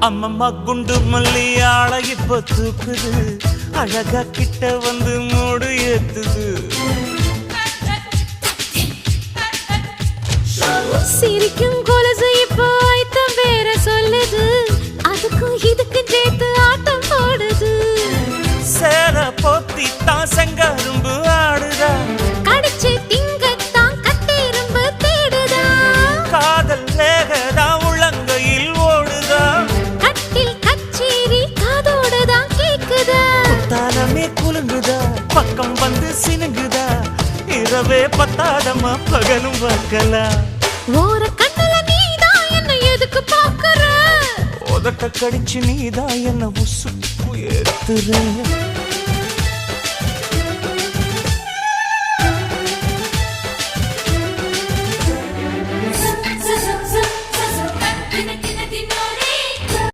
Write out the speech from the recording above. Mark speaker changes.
Speaker 1: அம்மம்மா குண்டு மல்லி ஆள இப்ப தூக்குது அழகா கிட்ட வந்து மூடு ஏத்துது
Speaker 2: சிரிக்கும் கொலுசு இப்போ ஐத்தம் வேற சொல்லுது அதுக்கும் இதுக்கும் சேர்த்து ஆட்டம் போடுது
Speaker 1: சேர போத்தி தான் செங்கரும்பு ஆடுதா
Speaker 2: கடிச்சு திங்கத்தான் கட்டெரும்பு தேடுதா
Speaker 1: காதல் வேகதா உள்ளங்கையில் ஓடுதா
Speaker 2: கட்டில் கச்சேரி காதோடுதான் கேக்குதா
Speaker 1: தானமே குலுங்குதா பக்கம் வந்து சினுங்குதா இரவே பத்தாதமா பகலும் பார்க்கலாம்
Speaker 2: ஓர கண்ணுல நீதான் என்ன எதுக்கு பாக்குற
Speaker 1: உதட்ட கடிச்சு நீதான் என்ன உசுப்பு ஏத்துற